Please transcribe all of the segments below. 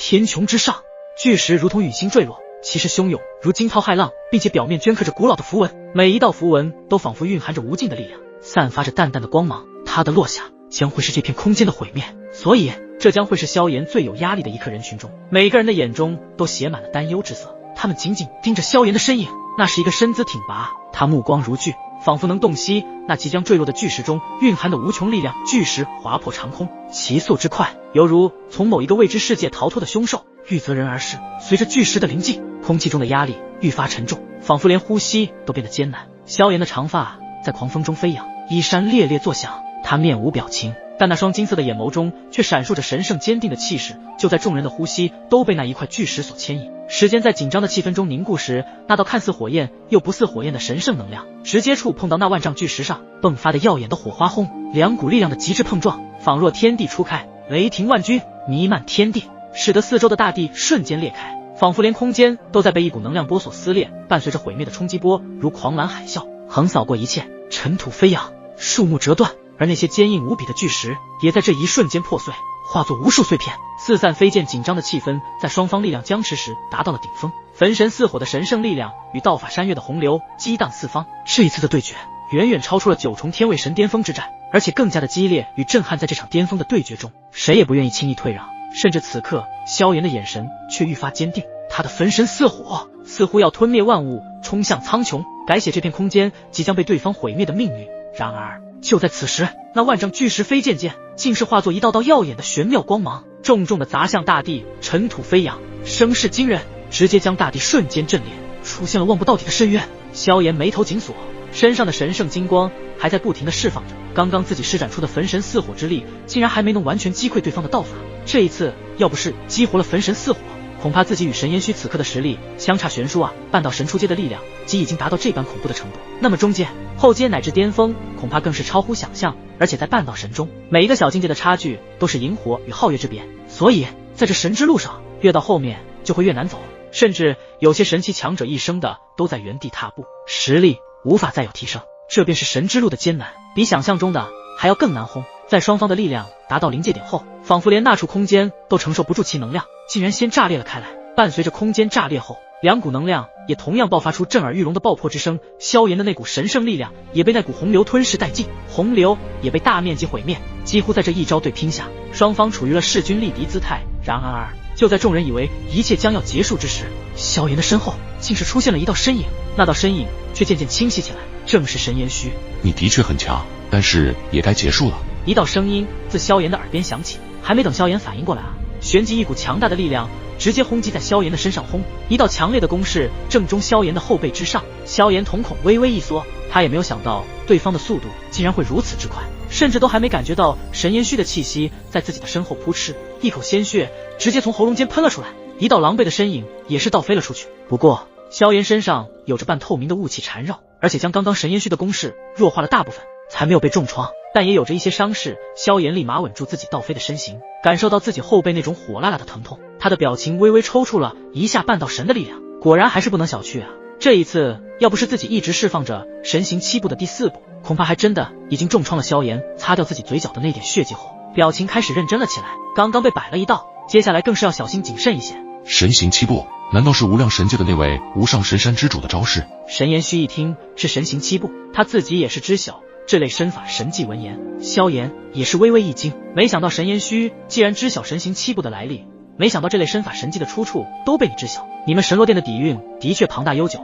天穹之上，巨石如同陨星坠落，气势汹涌，如惊涛骇浪，并且表面镌刻着古老的符文，每一道符文都仿佛蕴含着无尽的力量，散发着淡淡的光芒。它的落下将会是这片空间的毁灭，所以这将会是萧炎最有压力的一颗人群中。每个人的眼中都写满了担忧之色，他们紧紧盯着萧炎的身影。那是一个身姿挺拔，他目光如炬，仿佛能洞悉那即将坠落的巨石中蕴含的无穷力量。巨石划破长空，其速之快，犹如从某一个未知世界逃脱的凶兽，欲择人而噬。随着巨石的临近，空气中的压力愈发沉重，仿佛连呼吸都变得艰难。萧炎的长发在狂风中飞扬，衣衫猎猎作响，他面无表情，但那双金色的眼眸中却闪烁着神圣坚定的气势。就在众人的呼吸都被那一块巨石所牵引，时间在紧张的气氛中凝固时，那道看似火焰又不似火焰的神圣能量直接触碰到那万丈巨石上，迸发的耀眼的火花轰，两股力量的极致碰撞，仿若天地初开，雷霆万钧，弥漫天地，使得四周的大地瞬间裂开，仿佛连空间都在被一股能量波所撕裂。伴随着毁灭的冲击波如狂澜海啸横扫过一切，尘土飞扬，树木折断，而那些坚硬无比的巨石也在这一瞬间破碎，化作无数碎片，四散飞溅。紧张的气氛在双方力量僵持时达到了顶峰，焚神似火的神圣力量与道法山岳的洪流激荡四方。这一次的对决远远超出了九重天位神巅峰之战，而且更加的激烈与震撼。在这场巅峰的对决中，谁也不愿意轻易退让，甚至此刻萧炎的眼神却愈发坚定，他的焚神似火，似乎要吞灭万物，冲向苍穹，改写这片空间即将被对方毁灭的命运。然而就在此时，那万丈巨石飞溅间竟是化作一道道耀眼的玄妙光芒，重重的砸向大地，尘土飞扬，声势惊人，直接将大地瞬间震裂，出现了望不到底的深渊。萧炎眉头紧锁，身上的神圣金光还在不停的释放着，刚刚自己施展出的焚神似火之力竟然还没能完全击溃对方的道法，这一次要不是激活了焚神似火，恐怕自己与神烟虚此刻的实力相差悬殊啊！半道神出阶的力量即已经达到这般恐怖的程度，那么中阶、后阶乃至巅峰恐怕更是超乎想象。而且在半道神中，每一个小境界的差距都是萤火与皓月之别，所以在这神之路上，越到后面就会越难走，甚至有些神奇强者一生的都在原地踏步，实力无法再有提升。这便是神之路的艰难，比想象中的还要更难轰。在双方的力量达到临界点后，仿佛连那处空间都承受不住其能量，竟然先炸裂了开来。伴随着空间炸裂后，两股能量也同样爆发出震耳欲聋的爆破之声，萧炎的那股神圣力量也被那股洪流吞噬殆尽，洪流也被大面积毁灭。几乎在这一招对拼下，双方处于了势均力敌姿态。然而就在众人以为一切将要结束之时，萧炎的身后竟是出现了一道身影，那道身影却渐渐清晰起来，正是神烟虚。你的确很强，但是也该结束了。一道声音自萧炎的耳边响起，还没等萧炎反应过来旋即一股强大的力量直接轰击在萧炎的身上，轰！一道强烈的攻势正中萧炎的后背之上。萧炎瞳孔微微一缩，他也没有想到对方的速度竟然会如此之快，甚至都还没感觉到神烟虚的气息在自己的身后扑哧，一口鲜血直接从喉咙间喷了出来，一道狼狈的身影也是倒飞了出去。不过萧炎身上有着半透明的雾气缠绕，而且将刚刚神烟虚的攻势弱化了大部分，才没有被重创，但也有着一些伤势。萧炎立马稳住自己倒飞的身形，感受到自己后背那种火辣辣的疼痛，他的表情微微抽搐了一下。半道神的力量果然还是不能小觑啊！这一次要不是自己一直释放着神行七步的第四步，恐怕还真的已经重创了萧炎。擦掉自己嘴角的那点血迹后，表情开始认真了起来。刚刚被摆了一道，接下来更是要小心谨慎一些。神行七步，难道是无量神界的那位无上神山之主的招式？神言虚一听是神行七步，他自己也是知晓这类身法神迹闻言，萧炎也是微微一惊，没想到神言虚既然知晓神行七步的来历，没想到这类身法神迹的出处都被你知晓。你们神罗殿的底蕴的确庞大悠久，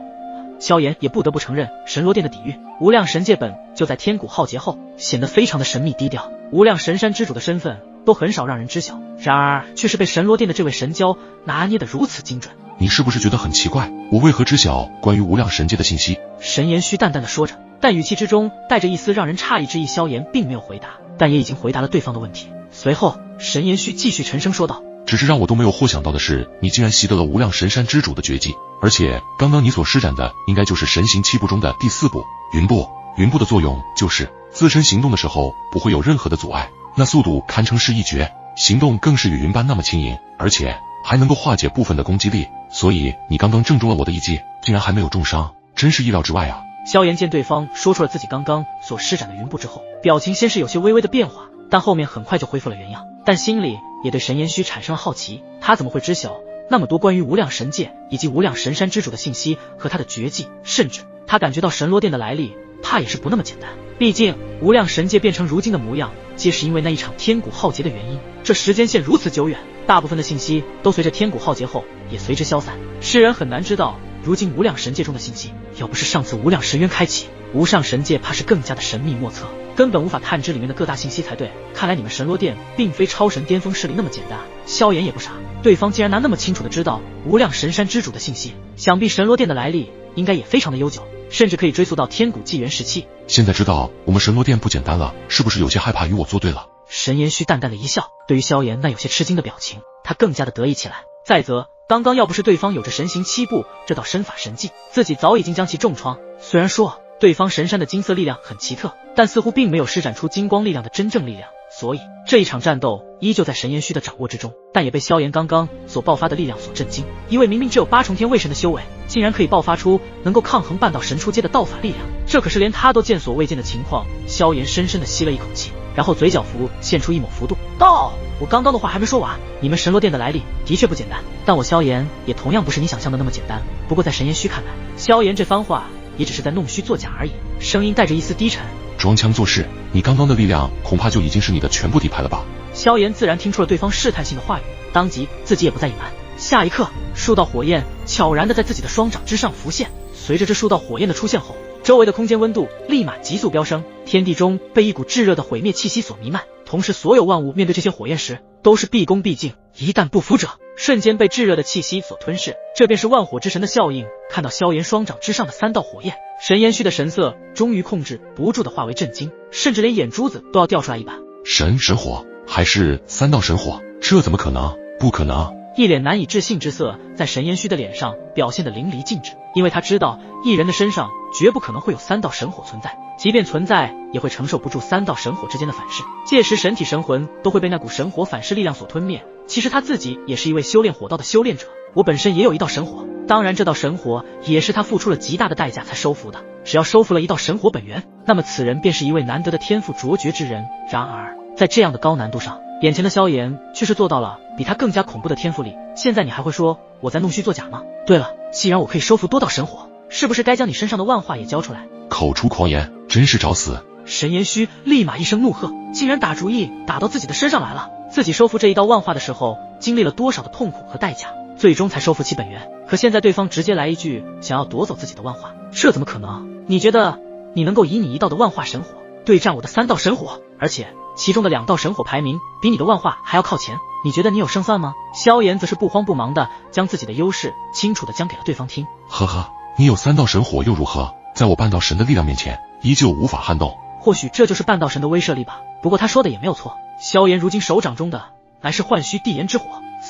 萧炎也不得不承认，神罗殿的底蕴，无量神界本就在天古浩劫后显得非常的神秘低调，无量神山之主的身份都很少让人知晓，然而却是被神罗殿的这位神蛟拿捏得如此精准。你是不是觉得很奇怪，我为何知晓关于无量神界的信息？神言虚淡淡的说着，但语气之中带着一丝让人诧异之意。萧炎并没有回答，但也已经回答了对方的问题。随后神言虚继续沉声说道，只是让我都没有或想到的是，你竟然习得了无量神山之主的绝技，而且刚刚你所施展的应该就是神行七步中的第四步云步。云步的作用就是自身行动的时候不会有任何的阻碍，那速度堪称是一绝，行动更是与云般那么轻盈，而且还能够化解部分的攻击力，所以你刚刚正中了我的一计，竟然还没有重伤，真是意料之外啊！萧炎见对方说出了自己刚刚所施展的云步之后，表情先是有些微微的变化，但后面很快就恢复了原样，但心里也对神延虚产生了好奇，他怎么会知晓那么多关于无量神界以及无量神山之主的信息和他的绝技，甚至他感觉到神罗殿的来历怕也是不那么简单。毕竟无量神界变成如今的模样，皆是因为那一场天古浩劫的原因。这时间线如此久远，大部分的信息都随着天古浩劫后也随之消散，世人很难知道如今无量神界中的信息。要不是上次无量神渊开启，无上神界怕是更加的神秘莫测，根本无法探知里面的各大信息才对。看来你们神罗殿并非超神巅峰势力那么简单。萧炎也不傻，对方竟然能那么清楚的知道无量神山之主的信息，想必神罗殿的来历应该也非常的悠久，甚至可以追溯到天古纪元时期。现在知道我们神罗殿不简单了，是不是有些害怕与我作对了？神延虚淡淡的一笑，对于萧炎那有些吃惊的表情，他更加的得意起来。再则刚刚要不是对方有着神行七步这道身法神技，自己早已经将其重创。虽然说对方神山的金色力量很奇特，但似乎并没有施展出金光力量的真正力量，所以这一场战斗依旧在神延虚的掌握之中，但也被萧炎刚刚所爆发的力量所震惊。一位明明只有8重天位神的修为，竟然可以爆发出能够抗衡半道神出阶的道法力量，这可是连他都见所未见的情况。萧炎深深的吸了一口气，然后嘴角浮现出一抹幅度，道：我刚刚的话还没说完，你们神罗殿的来历的确不简单，但我萧炎也同样不是你想象的那么简单。不过在神延虚看来，萧炎这番话也只是在弄虚作假而已，声音带着一丝低沉，装腔作势，你刚刚的力量恐怕就已经是你的全部底牌了吧？萧炎自然听出了对方试探性的话语，当即自己也不再隐瞒。下一刻，数道火焰悄然的在自己的双掌之上浮现，随着这数道火焰的出现后，周围的空间温度立马急速飙升，天地中被一股炙热的毁灭气息所弥漫，同时所有万物面对这些火焰时都是毕恭毕敬，一旦不服者瞬间被炙热的气息所吞噬，这便是万火之神的效应。看到萧炎双掌之上的3道火焰，神延虚的神色终于控制不住的化为震惊，甚至连眼珠子都要掉出来一般。神火还是3道神火？这怎么可能？不可能！一脸难以置信之色在神延虚的脸上表现得淋漓尽致，因为他知道一人的身上绝不可能会有3道神火存在，即便存在也会承受不住3道神火之间的反噬，届时神体神魂都会被那股神火反噬力量所吞灭。其实他自己也是一位修炼火道的修炼者，我本身也有1道神火，当然这道神火也是他付出了极大的代价才收服的，只要收服了1道神火本源，那么此人便是一位难得的天赋卓绝之人。然而在这样的高难度上，眼前的萧炎却是做到了比他更加恐怖的天赋力。现在你还会说我在弄虚作假吗？对了，既然我可以收服多道神火，是不是该将你身上的万化也交出来？口出狂言，真是找死！神延虚立马一声怒喝，竟然打主意打到自己的身上来了。自己收服这1道万化的时候，经历了多少的痛苦和代价，最终才收服其本源。可现在对方直接来一句想要夺走自己的万化，这怎么可能？你觉得你能够以你1道的万化神火对战我的3道神火，而且其中的2道神火排名比你的万化还要靠前，你觉得你有胜算吗？萧炎则是不慌不忙的将自己的优势清楚的讲给了对方听。呵呵，你有3道神火又如何？在我半道神的力量面前，依旧无法撼动。或许这就是半道神的威慑力吧。不过他说的也没有错，萧炎如今手掌中的乃是幻虚地炎之火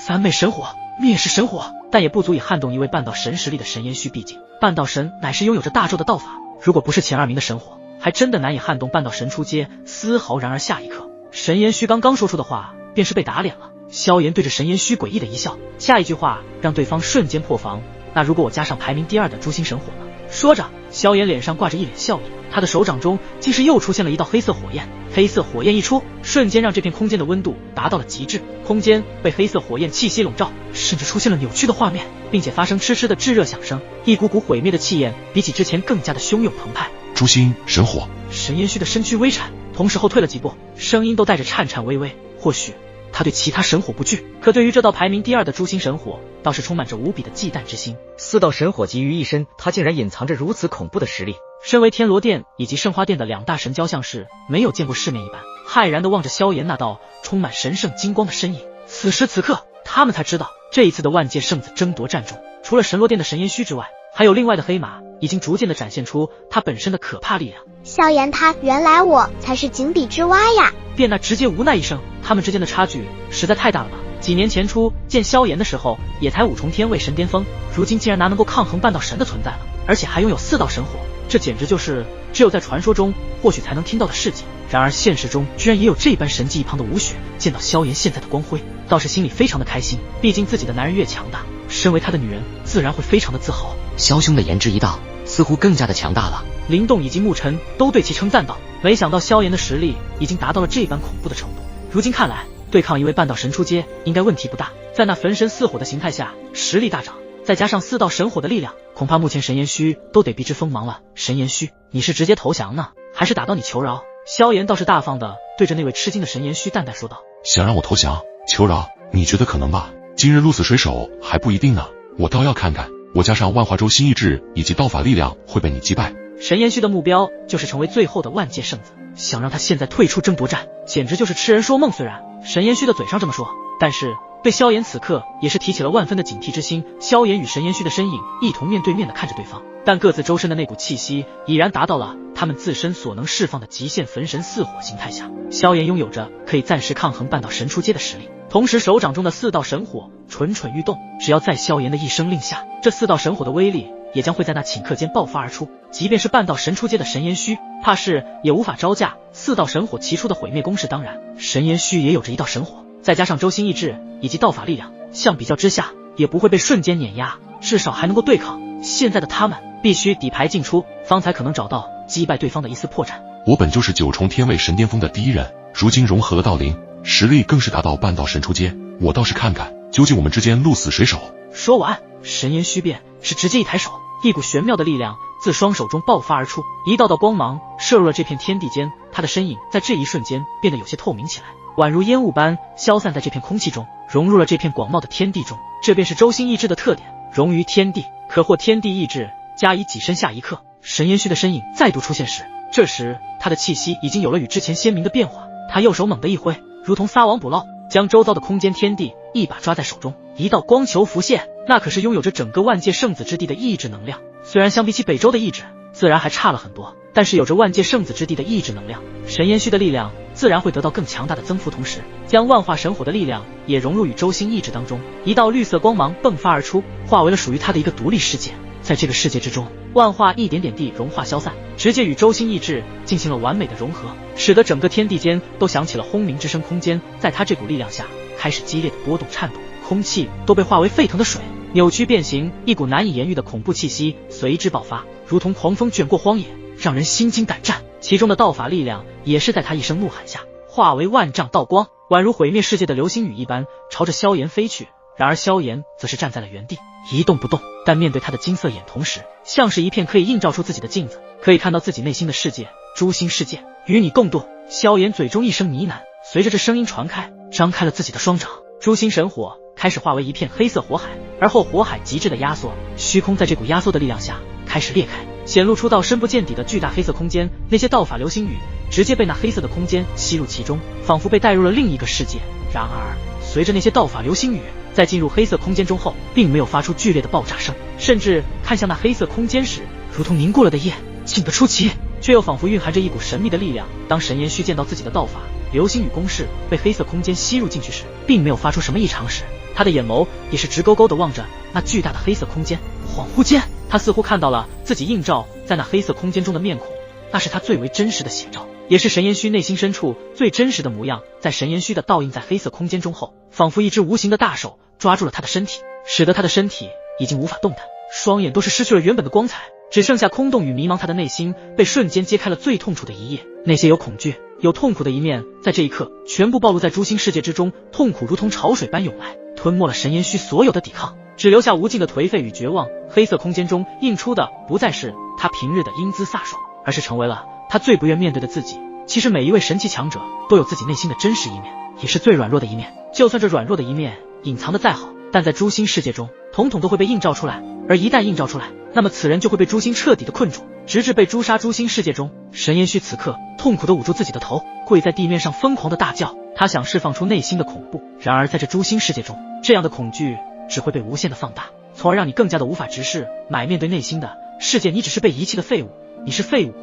，3昧神火，灭世神火，但也不足以撼动一位半道神实力的神延虚。毕竟半道神乃是拥有着大咒的道法，如果不是前2名的神火，还真的难以撼动半道神出阶丝毫。然而下一刻，神延虚刚刚说出的话便是被打脸了。萧炎对着神延虚诡异的一笑，下一句话让对方瞬间破防。那如果我加上排名第2的诛心神火呢？说着，萧炎脸上挂着一脸笑意，他的手掌中竟是又出现了1道黑色火焰。黑色火焰一出，瞬间让这片空间的温度达到了极致，空间被黑色火焰气息笼罩，甚至出现了扭曲的画面，并且发生嗤嗤的炙热响声，一股股毁灭的气焰比起之前更加的汹涌澎湃。诛心神火！神延虚的身躯微颤，同时后退了几步，声音都带着颤颤巍巍。或许他对其他神火不惧，可对于这道排名第2的诛心神火，倒是充满着无比的忌惮之心。4道神火集于一身，他竟然隐藏着如此恐怖的实力。身为天罗殿以及圣花殿的2大神交像是没有见过世面一般，骇然地望着萧炎那道充满神圣金光的身影。此时此刻，他们才知道这一次的万界圣子争夺战中，除了神罗殿的神延虚之外，还有另外的黑马已经逐渐地展现出他本身的可怕力量。萧炎他，原来我才是井底之蛙呀！卞娜直接无奈一声，他们之间的差距实在太大了吧？几年前初见萧炎的时候，也才5重天位神巅峰，如今竟然哪能够抗衡半道神的存在了，而且还拥有4道神火，这简直就是只有在传说中或许才能听到的事迹。然而现实中居然也有这般神迹一旁的吴雪，见到萧炎现在的光辉，倒是心里非常的开心。毕竟自己的男人越强大，身为他的女人自然会非常的自豪。萧兄的颜值一道，似乎更加的强大了。灵动以及沐尘都对其称赞道：没想到萧炎的实力已经达到了这般恐怖的程度。如今看来，对抗一位半道神出阶应该问题不大。在那焚神似火的形态下，实力大涨，再加上4道神火的力量，恐怕目前神炎虚都得避之锋芒了。神炎虚，你是直接投降呢，还是打到你求饶？萧炎倒是大方的对着那位吃惊的神炎虚淡淡说道：想让我投降求饶，你觉得可能吧？今日鹿死谁手还不一定呢，我倒要看看，我加上万化周心意志以及道法力量会被你击败。神炎虚的目标就是成为最后的万界圣子，想让他现在退出争夺战，简直就是痴人说梦。虽然神炎虚的嘴上这么说，但是对萧炎此刻也是提起了万分的警惕之心。萧炎与神炎虚的身影一同面对面的看着对方，但各自周身的那股气息已然达到了他们自身所能释放的极限。焚神似火形态下，萧炎拥有着可以暂时抗衡半道神出阶的实力，同时手掌中的4道神火蠢蠢欲动，只要在萧炎的一声令下，这4道神火的威力也将会在那顷刻间爆发而出。即便是半道神出阶的神炎虚，怕是也无法招架4道神火齐出的毁灭攻势。当然，神炎虚也有着1道神火，再加上周心意志以及道法力量，相比较之下也不会被瞬间碾压，至少还能够对抗。现在的他们必须底牌进出，方才可能找到击败对方的一丝破绽。我本就是9重天位神巅峰的第一人，如今融合了道灵，实力更是达到半道神出阶，我倒是看看究竟我们之间鹿死谁手。说完，神炎虚便是直接一抬手，一股玄妙的力量自双手中爆发而出，一道道光芒射入了这片天地间，他的身影在这一瞬间变得有些透明起来，宛如烟雾般消散在这片空气中，融入了这片广袤的天地中。这便是周心意志的特点，融于天地，可获天地意志加以己身。下一刻，神炎虚的身影再度出现时，这时他的气息已经有了与之前鲜明的变化。他右手猛地一挥，如同撒网捕捞，将周遭的空间天地一把抓在手中，一道光球浮现，那可是拥有着整个万界圣子之地的意志能量。虽然相比起北周的意志自然还差了很多，但是有着万界圣子之地的意志能量，神炎虚的力量自然会得到更强大的增幅，同时将万化神火的力量也融入与周心意志当中。一道绿色光芒迸发而出，化为了属于他的一个独立世界。在这个世界之中，万化一点点地融化消散，直接与周心意志进行了完美的融合，使得整个天地间都响起了轰鸣之声。空间在他这股力量下开始激烈的波动颤抖，空气都被化为沸腾的水，扭曲变形，一股难以言喻的恐怖气息随之爆发，如同狂风卷过荒野，让人心惊胆战。其中的道法力量也是在他一声怒喊下化为万丈道光，宛如毁灭世界的流星雨一般朝着萧炎飞去。然而萧炎则是站在了原地一动不动，但面对他的金色眼，同时像是一片可以映照出自己的镜子，可以看到自己内心的世界。诛心世界与你共度。萧炎嘴中一声呢喃，随着这声音传开，张开了自己的双掌，诛心神火开始化为一片黑色火海，而后火海极致的压缩，虚空在这股压缩的力量下开始裂开，显露出到深不见底的巨大黑色空间。那些道法流星雨直接被那黑色的空间吸入其中，仿佛被带入了另一个世界。然而随着那些道法流星雨在进入黑色空间中后，并没有发出剧烈的爆炸声，甚至看向那黑色空间时，如同凝固了的液，静得出奇，却又仿佛蕴含着一股神秘的力量。当神炎虚见到自己的道法流星雨攻势被黑色空间吸入进去时，并没有发出什么异常时，他的眼眸也是直勾勾地望着那巨大的黑色空间。恍惚间，他似乎看到了自己映照在那黑色空间中的面孔，那是他最为真实的写照，也是神炎虚内心深处最真实的模样。在神炎虚的倒映在黑色空间中后，仿佛一只无形的大手抓住了他的身体，使得他的身体已经无法动弹，双眼都是失去了原本的光彩，只剩下空洞与迷茫。他的内心被瞬间揭开了最痛楚的一页，那些有恐惧有痛苦的一面在这一刻全部暴露在诛心世界之中，痛苦如同潮水般涌来，吞没了神炎虚所有的抵抗，只留下无尽的颓废与绝望。黑色空间中映出的不再是他平日的英姿飒爽，而是成为了他最不愿面对的自己。其实每一位神奇强者都有自己内心的真实一面，也是最软弱的一面，就算这软弱的一面隐藏的再好，但在诛心世界中统统都会被映照出来，而一旦映照出来，那么此人就会被诛心彻底的困住，直至被诛杀。诛心世界中，神炎虚此刻痛苦地捂住自己的头，跪在地面上疯狂地大叫，他想释放出内心的恐怖。然而在这诛心世界中，这样的恐惧只会被无限的放大，从而让你更加的无法直视。面对内心的世界，你只是被遗弃的废物，你是废物，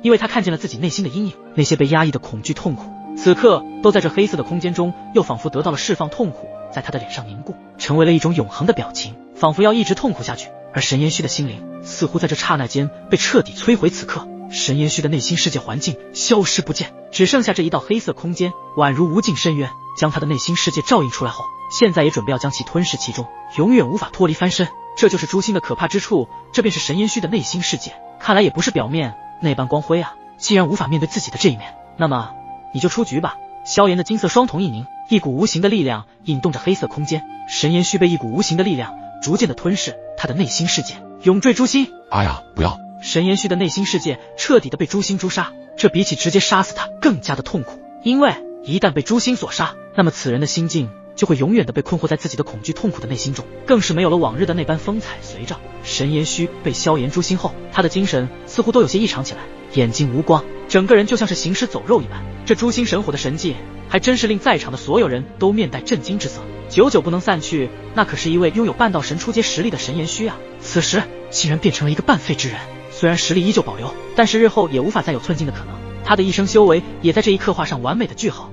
因为他看见了自己内心的阴影，那些被压抑的恐惧痛苦，此刻都在这黑色的空间中又仿佛得到了释放。痛苦在他的脸上凝固，成为了一种永恒的表情，仿佛要一直痛苦下去。而神炎虚的心灵似乎在这刹那间被彻底摧毁。此刻神炎虚的内心世界环境消失不见，只剩下这一道黑色空间，宛如无尽深渊，将他的内心世界照映出来后，现在也准备要将其吞噬其中，永远无法脱离翻身。这就是诛心的可怕之处，这便是神炎虚的内心世界，看来也不是表面那般光辉啊。既然无法面对自己的这一面，那么你就出局吧。萧炎的金色双瞳一凝，一股无形的力量引动着黑色空间，神炎虚被一股无形的力量逐渐的吞噬，他的内心世界永坠诛心。阿雅，不要！神炎虚的内心世界彻底的被诛心诛杀，这比起直接杀死他更加的痛苦，因为一旦被诛心所杀，那么此人的心境就会永远的被困惑在自己的恐惧痛苦的内心中，更是没有了往日的那般风采。随着神炎虚被萧炎诛心后，他的精神似乎都有些异常起来，眼睛无光，整个人就像是行尸走肉一般。这诛心神火的神迹还真是令在场的所有人都面带震惊之色，久久不能散去。那可是一位拥有半道神初阶实力的神炎虚啊，此时竟然变成了一个半废之人。虽然实力依旧保留，但是日后也无法再有寸进的可能，他的一生修为也在这一刻画上完美的句号。